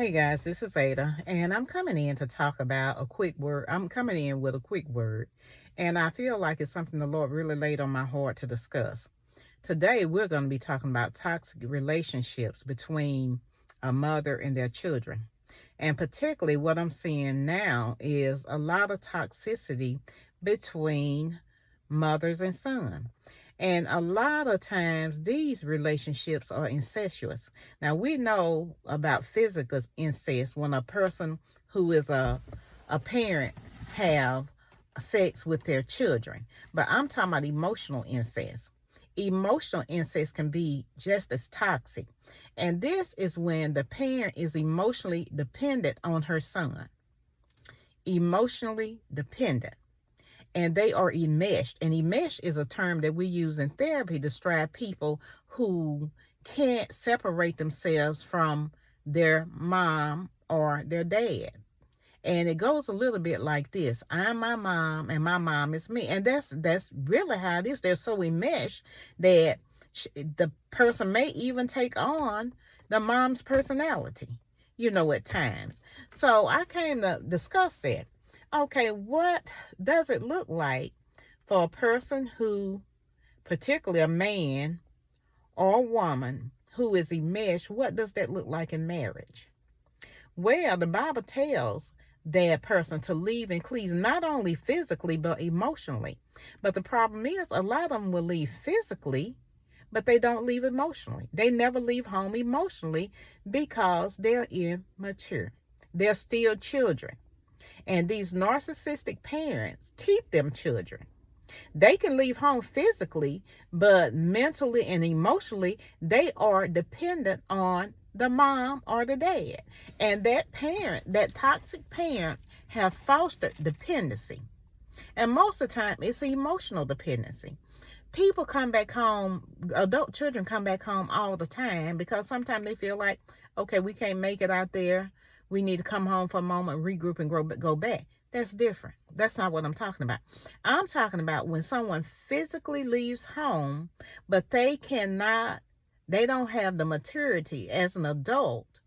Hey guys, this is Ada, and I'm coming in to talk about a quick word. I'm coming in with a quick word, and I feel like it's something the Lord really laid on my heart to discuss. Today, we're going to be talking about toxic relationships between a mother and their children. And particularly, what I'm seeing now is a lot of toxicity between mothers and sons. And a lot of times these relationships are incestuous. Now we know about physical incest when a person who is a parent have sex with their children. But I'm talking about emotional incest. Emotional incest can be just as toxic. And this is when the parent is emotionally dependent on her son. Emotionally dependent, and they are enmeshed. And enmeshed is a term that we use in therapy to describe people who can't separate themselves from their mom or their dad. And it goes a little bit like this: I'm my mom and my mom is me. And that's really how it is. They're so enmeshed that the person may even take on the mom's personality, at times. So I came to discuss that. Okay, what does it look like for a person who, particularly a man or a woman, who is enmeshed? What does that look like in marriage? Well, the Bible tells that person to leave and cleave, not only physically, but emotionally. But the problem is, a lot of them will leave physically, but they don't leave emotionally. They never leave home emotionally because they're immature. They're still children. And these narcissistic parents keep them children. They can leave home physically, but mentally and emotionally, they are dependent on the mom or the dad. And that parent, that toxic parent, have fostered dependency. And most of the time, it's emotional dependency. People come back home, adult children come back home all the time because sometimes they feel like, okay, we can't make it out there. We need to come home for a moment, regroup, and go back. That's different. That's not what I'm talking about. I'm talking about when someone physically leaves home, but they don't have the maturity as an adult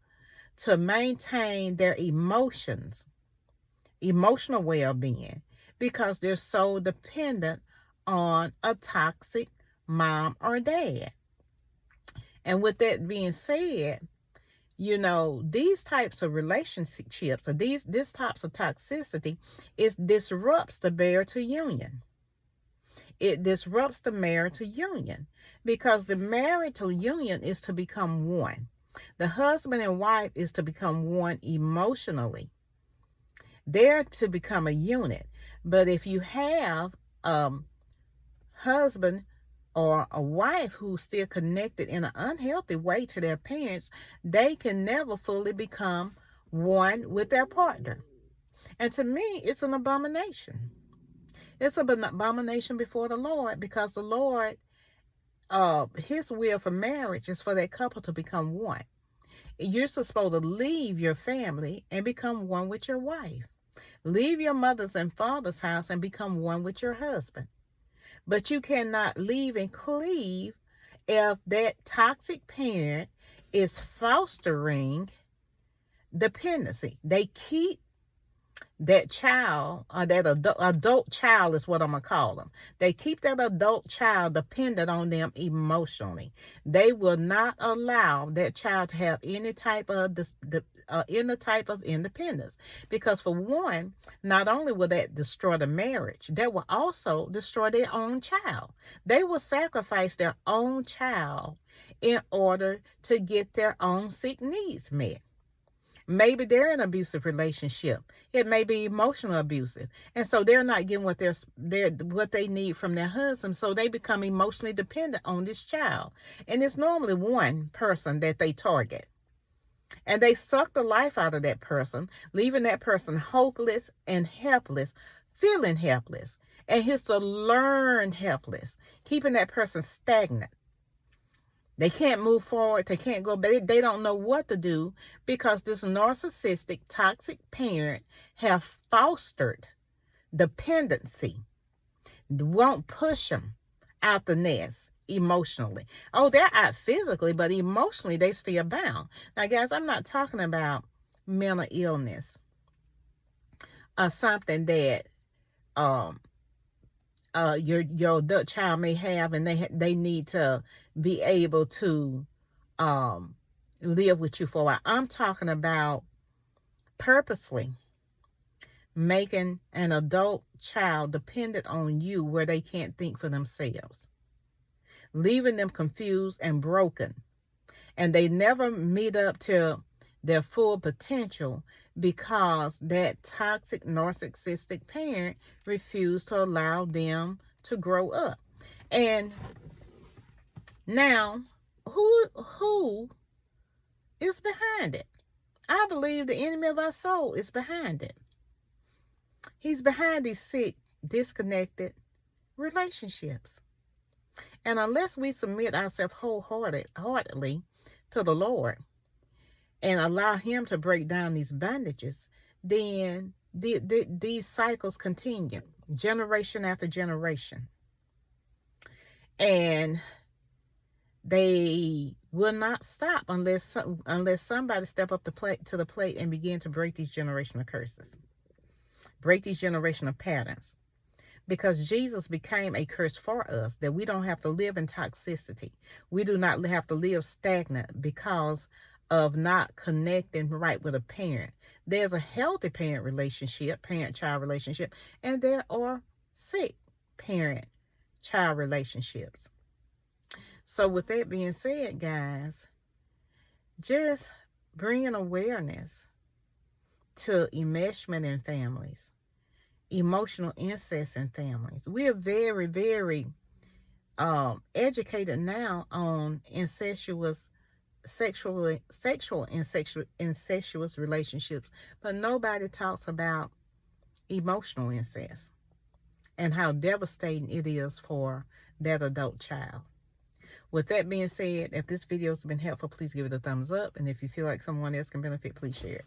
to maintain their emotional well-being, because they're so dependent on a toxic mom or dad. And with that being said, these types of relationships, or this types of toxicity, disrupts the marital union. It disrupts the marital union because the marital union is to become one. The husband and wife is to become one emotionally. They're to become a unit. But if you have husband or a wife who's still connected in an unhealthy way to their parents, they can never fully become one with their partner. And to me, it's an abomination. It's an abomination before the Lord, because the Lord, his will for marriage is for that couple to become one. You're supposed to leave your family and become one with your wife. Leave your mother's and father's house and become one with your husband. But you cannot leave and cleave if that toxic parent is fostering dependency. They keep that child, or that adult child is what I'm going to call them. They keep that adult child dependent on them emotionally. They will not allow that child to have any type of independence. Because for one, not only will that destroy the marriage, that will also destroy their own child. They will sacrifice their own child in order to get their own sick needs met. Maybe they're in an abusive relationship. It may be emotional abusive. And so they're not getting what they need from their husband. So they become emotionally dependent on this child. And it's normally one person that they target. And they suck the life out of that person, leaving that person hopeless and helpless, feeling helpless. And he's to learn helpless, keeping that person stagnant. They can't move forward. They can't go, but they don't know what to do because this narcissistic, toxic parent have fostered dependency. Won't push them out the nest emotionally. Oh, they're out physically, but emotionally they still bound. Now, guys, I'm not talking about mental illness, or something that your adult child may have, and they need to be able to live with you for a while. I'm talking about purposely making an adult child dependent on you where they can't think for themselves, leaving them confused and broken, and they never meet up to their full potential because that toxic narcissistic parent refused to allow them to grow up. And now, who is behind it? I believe the enemy of our soul is behind it. He's behind these sick, disconnected relationships. And unless we submit ourselves wholeheartedly to the Lord and allow Him to break down these bondages, then these cycles continue, generation after generation. And they will not stop unless somebody step up to the plate and begin to break these generational curses, break these generational patterns. Because Jesus became a curse for us, that we don't have to live in toxicity. We do not have to live stagnant because of not connecting right with a parent. There's a healthy parent-child relationship, and there are sick parent-child relationships. So with that being said, guys, just bringing awareness to enmeshment in families, emotional incest in families. We are very, very educated now on incestuous incestuous relationships, but nobody talks about emotional incest and how devastating it is for that adult child. With that being said, if this video has been helpful, please give it a thumbs up, and if you feel like someone else can benefit, please share it.